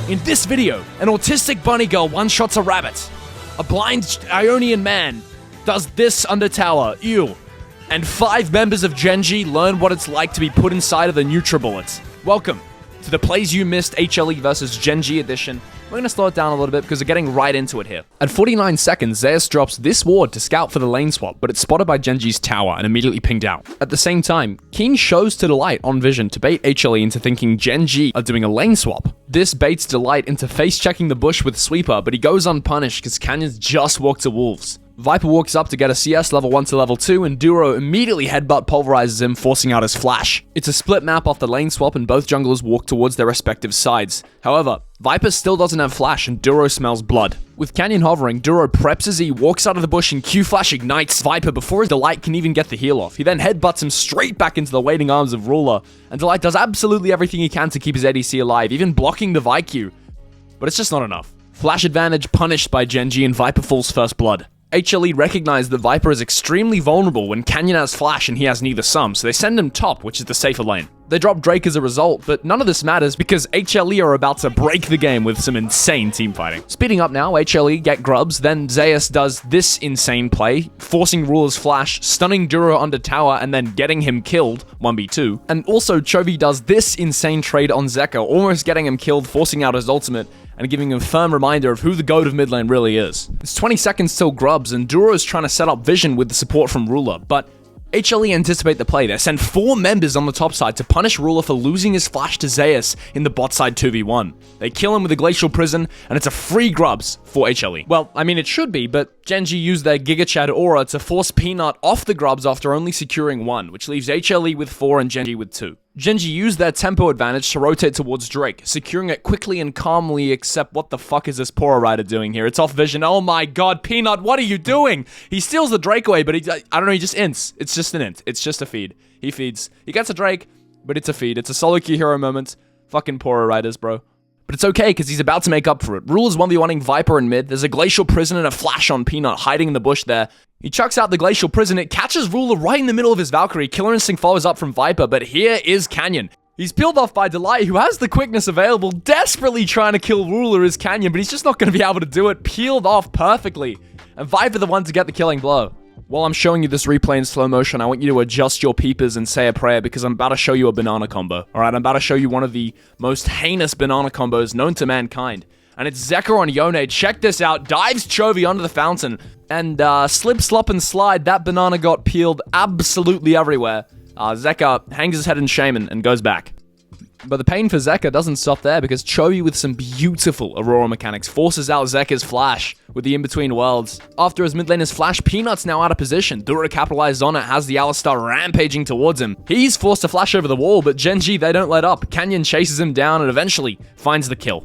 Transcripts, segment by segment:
In this video, an autistic bunny girl one-shots a rabbit. A blind Ionian man does this under tower, ew. And 5 members of GENG learn what it's like to be put inside of the NutriBullets. Welcome to the Plays You Missed HLE versus GENG edition. We're going to slow it down a little bit because we're getting right into it here. At 49 seconds, Zeus drops this ward to scout for the lane swap, but it's spotted by GENG's tower and immediately pinged out. At the same time, Keen shows to Delight on vision to bait HLE into thinking GENG are doing a lane swap. This baits Delight into face-checking the bush with Sweeper, but he goes unpunished because Canyon's just walked to Wolves. Viper walks up to get a CS level 1 to level 2, and Duro immediately headbutt pulverizes him, forcing out his flash. It's a split map off the lane swap, and both junglers walk towards their respective sides. However, Viper still doesn't have flash, and Duro smells blood. With Canyon hovering, Duro preps as he walks out of the bush, and Q-Flash ignites Viper before his Delight can even get the heal off. He then headbutts him straight back into the waiting arms of Ruler, and Delight does absolutely everything he can to keep his ADC alive, even blocking the VIQ. But it's just not enough. Flash advantage punished by GENG, and Viper falls first blood. HLE recognize that Viper is extremely vulnerable when Canyon has flash and he has neither some, so they send him top, which is the safer lane. They drop Drake as a result, but none of this matters because HLE are about to break the game with some insane teamfighting. Speeding up now, HLE get grubs, then Zeus does this insane play, forcing Ruler's flash, stunning Duro under tower, and then getting him killed, 1v2. And also Chovy does this insane trade on Zeka, almost getting him killed, forcing out his ultimate, and giving him a firm reminder of who the goat of mid lane really is. It's 20 seconds till grubs, and Duro is trying to set up vision with the support from Ruler, but HLE anticipate the play. They send 4 members on the top side to punish Ruler for losing his flash to Zeus in the bot side 2v1. They kill him with a Glacial Prison, and it's a free grubs for HLE. Well, I mean it should be, but GENG used their Giga Chad aura to force Peanut off the grubs after only securing 1, which leaves HLE with 4 and GENG with 2. GENG used their tempo advantage to rotate towards Drake, securing it quickly and calmly, except what the fuck is this Pora Rider doing here? It's off vision. Oh my god, Peanut, what are you doing? He steals the Drake away, but I don't know, he just ints. It's just an int. It's just a feed. He feeds. He gets a Drake, but it's a feed. It's a solo queue hero moment. Fucking Pora Riders, bro. But it's okay, because he's about to make up for it. Ruler's 1v1ing Viper in mid. There's a Glacial Prison and a flash on Peanut hiding in the bush there. He chucks out the Glacial Prison. It catches Ruler right in the middle of his Valkyrie. Killer Instinct follows up from Viper, but here is Canyon. He's peeled off by Delight, who has the quickness available, desperately trying to kill Ruler as Canyon, but he's just not going to be able to do it. Peeled off perfectly. And Viper the one to get the killing blow. While I'm showing you this replay in slow motion, I want you to adjust your peepers and say a prayer because I'm about to show you a banana combo. Alright, I'm about to show you one of the most heinous banana combos known to mankind. And it's Zeka on Yone. Check this out. Dives Chovy under the fountain. And slip, slop, and slide. That banana got peeled absolutely everywhere. Zeka hangs his head in shame and goes back. But the pain for Zeka doesn't stop there because Chovy with some beautiful Aurora mechanics forces out Zeka's flash with the in-between worlds. After his mid laner's flash, Peanut's now out of position. Duro capitalized on it, has the Alistar rampaging towards him. He's forced to flash over the wall, but GENG, they don't let up. Canyon chases him down and eventually finds the kill.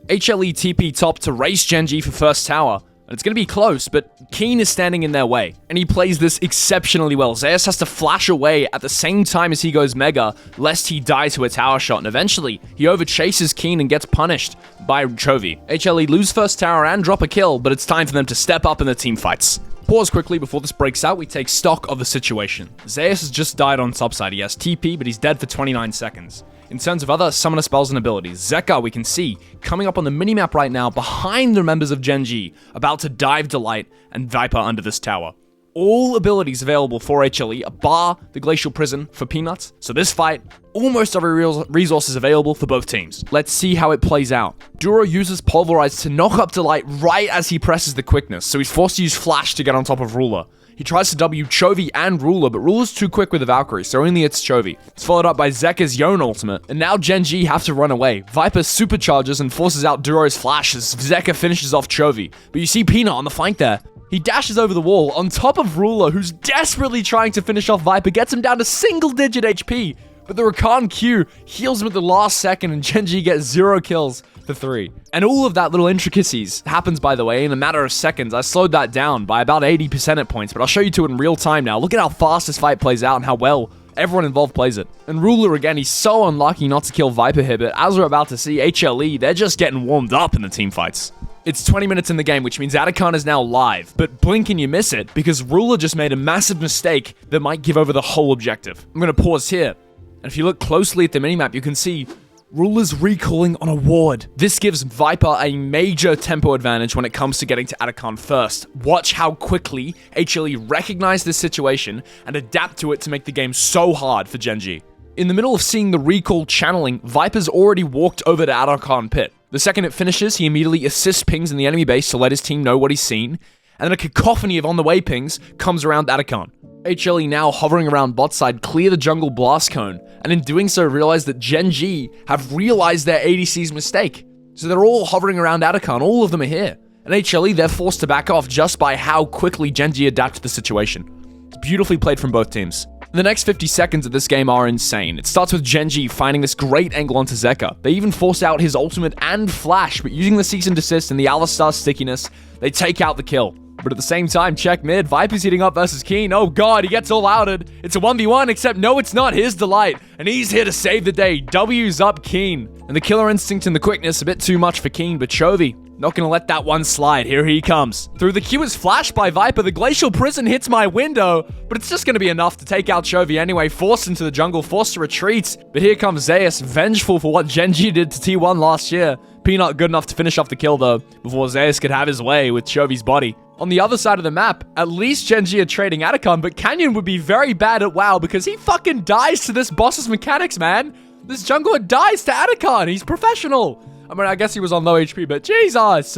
HLE TP top to race GENG for first tower. And it's going to be close, but Keen is standing in their way. And he plays this exceptionally well. Zeus has to flash away at the same time as he goes Mega, lest he die to a tower shot. And eventually, he overchases Keen and gets punished by Chovy. HLE lose first tower and drop a kill, but it's time for them to step up in the team fights. Pause quickly before this breaks out, we take stock of the situation. Zeus has just died on topside. He has TP, but he's dead for 29 seconds. In terms of other summoner spells and abilities, Zeka, we can see, coming up on the minimap right now behind the members of GENG, about to dive Delight and Viper under this tower. All abilities available for HLE, bar the Glacial Prison for Peanuts. So this fight, almost every resource is available for both teams. Let's see how it plays out. Duro uses Pulverize to knock up Delight right as he presses the quickness, so he's forced to use Flash to get on top of Ruler. He tries to W Chovy and Ruler, but Ruler's too quick with the Valkyrie, so only hits Chovy. It's followed up by Zeka's Yone ultimate, and now GENG have to run away. Viper supercharges and forces out Duro's flash as Zeka finishes off Chovy. But you see Peanut on the flank there. He dashes over the wall on top of Ruler, who's desperately trying to finish off Viper, gets him down to single-digit HP. But the Rakan Q heals him at the last second, and GENG gets 0 kills for 3. And all of that little intricacies happens, by the way, in a matter of seconds. I slowed that down by about 80 percentage points, but I'll show you to it in real time now. Look at how fast this fight plays out and how well everyone involved plays it. And Ruler, again, he's so unlucky not to kill Viper here, but as we're about to see, HLE, they're just getting warmed up in the team fights. It's 20 minutes in the game, which means Atakan is now live, but blink and you miss it because Ruler just made a massive mistake that might give over the whole objective. I'm going to pause here. And if you look closely at the minimap, you can see Rule is recalling on a ward. This gives Viper a major tempo advantage when it comes to getting to Atakan first. Watch how quickly HLE recognize this situation and adapt to it to make the game so hard for GENG. In the middle of seeing the recall channeling, Viper's already walked over to Atakan pit. The second it finishes, he immediately assists pings in the enemy base to let his team know what he's seen, and then a cacophony of on-the-way pings comes around Atakan. HLE now hovering around bot side clear the jungle blast cone, and in doing so realize that GENG have realized their ADC's mistake. So they're all hovering around Atakan, all of them are here. And HLE, they're forced to back off just by how quickly GENG adapt to the situation. It's beautifully played from both teams. The next 50 seconds of this game are insane. It starts with GENG finding this great angle onto Zeka. They even force out his ultimate and flash, but using the cease and desist and the Alistar stickiness, they take out the kill. But at the same time, check mid, Viper's heating up versus Keen. Oh god, he gets all outed. It's a 1v1, except no, it's not. Here's Delight, and he's here to save the day. W's up Keen. And the killer instinct and the quickness, a bit too much for Keen, but Chovy, not gonna let that one slide. Here he comes. Through the Q is flashed by Viper. The Glacial Prison hits my window, but it's just gonna be enough to take out Chovy anyway. Forced into the jungle, forced to retreat. But here comes Zeus, vengeful for what GENG did to T1 last year. Peanut good enough to finish off the kill though, before Zeus could have his way with Chovy's body. On the other side of the map, at least GENG are trading Atakan, but Canyon would be very bad at WoW because he fucking dies to this boss's mechanics, man. This jungler dies to Atakan. He's professional. I mean, I guess he was on low HP, but Jesus.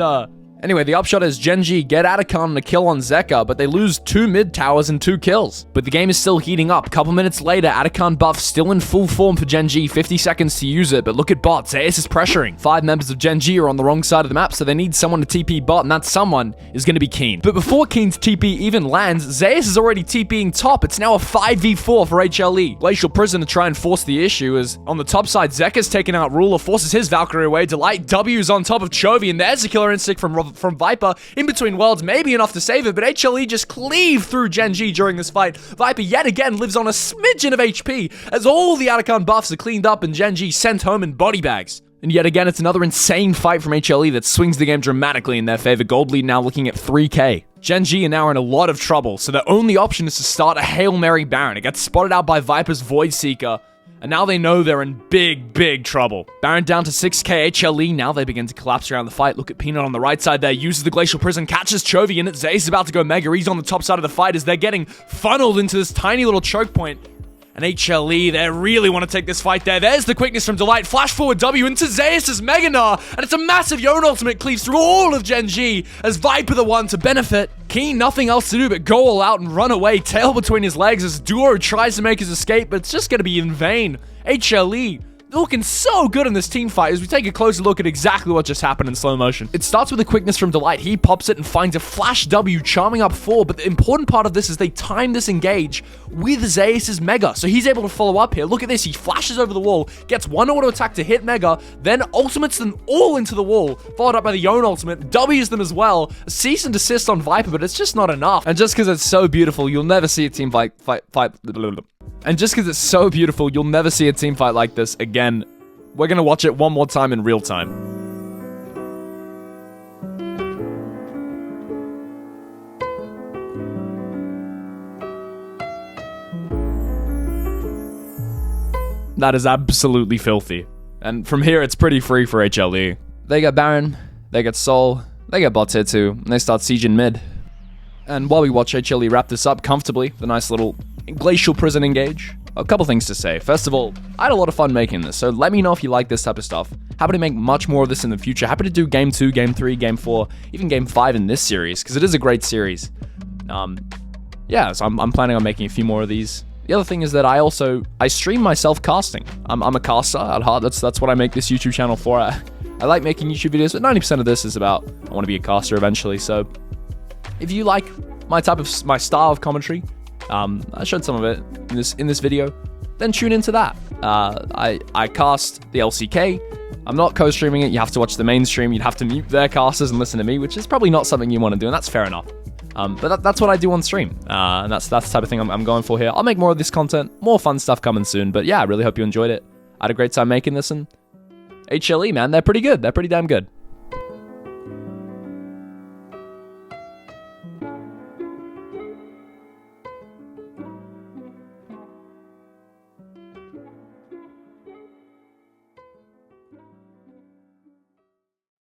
Anyway, the upshot is GENG get Atakan and a kill on Zeka, but they lose 2 mid towers and 2 kills. But the game is still heating up. Couple minutes later, Atakan buff still in full form for GENG, 50 seconds to use it, but look at bot, Zeus is pressuring. 5 members of GENG are on the wrong side of the map, so they need someone to TP bot, and that someone is going to be Keen. But before Keen's TP even lands, Zeus is already TPing top. It's now a 5v4 for HLE. Glacial Prison to try and force the issue is on the top side, Zeka's taken out Ruler, forces his Valkyrie away, Delight W's on top of Chovy, and there's a killer instinct from Viper in between worlds, maybe enough to save it, but HLE just cleave through GENG during this fight. Viper yet again lives on a smidgen of HP as all the Atakan buffs are cleaned up and GENG sent home in body bags. And yet again, it's another insane fight from HLE that swings the game dramatically in their favor. Gold lead now looking at 3k. GENG are now in a lot of trouble, so their only option is to start a Hail Mary Baron. It gets spotted out by Viper's Void Seeker, and now they know they're in big trouble. Baron down to 6k, HLE, now they begin to collapse around the fight. Look at Peanut on the right side there, uses the Glacial Prison, catches Chovy in it. Zeus is about to go Mega, he's on the top side of the fight as they're getting funneled into this tiny little choke point. And HLE, they really want to take this fight there. There's the quickness from Delight. Flash forward W into Zeus' Mega Gnar. And it's a massive Yon ultimate cleaves through all of GENG as Viper the one to benefit. Keen, nothing else to do but go all out and run away. Tail between his legs as Duo tries to make his escape, but it's just going to be in vain. HLE looking so good in this team fight as we take a closer look at exactly what just happened in slow motion. It starts with a quickness from Delight. He pops it and finds a flash W, charming up 4, but the important part of this is they time this engage with Zeus' Mega, so he's able to follow up here. Look at this, he flashes over the wall, gets one auto attack to hit Mega, then ultimates them all into the wall, followed up by the Yon ultimate, W's them as well, a cease and desist on Viper, but it's just not enough. And just because it's so beautiful, you'll never see a team fight. And just because it's so beautiful, you'll never see a team fight like this again. We're going to watch it one more time in real time. That is absolutely filthy. And from here, it's pretty free for HLE. They get Baron, they get Soul, they get bots here too, and they start sieging mid. And while we watch HLE wrap this up comfortably, the nice little Glacial Prison engage, a couple things to say. First of all, I had a lot of fun making this, so let me know if you like this type of stuff. Happy to make much more of this in the future. Happy to do Game 2, Game 3, Game 4, even Game 5 in this series, because it is a great series. Yeah, so I'm planning on making a few more of these. The other thing is that I stream myself casting. I'm a caster at heart. That's what I make this YouTube channel for. I like making YouTube videos, but 90% of this is about I want to be a caster eventually. So if you like my style of commentary, I showed some of it in this video, then tune into that. I cast the LCK. I'm not co-streaming it. You have to watch the main stream. You'd have to mute their casters and listen to me, which is probably not something you want to do, and that's fair enough. But that's what I do on stream, and that's the type of thing I'm going for here. I'll make more of this content, more fun stuff coming soon, but yeah, I really hope you enjoyed it. I had a great time making this, and HLE, man, they're pretty good. They're pretty damn good.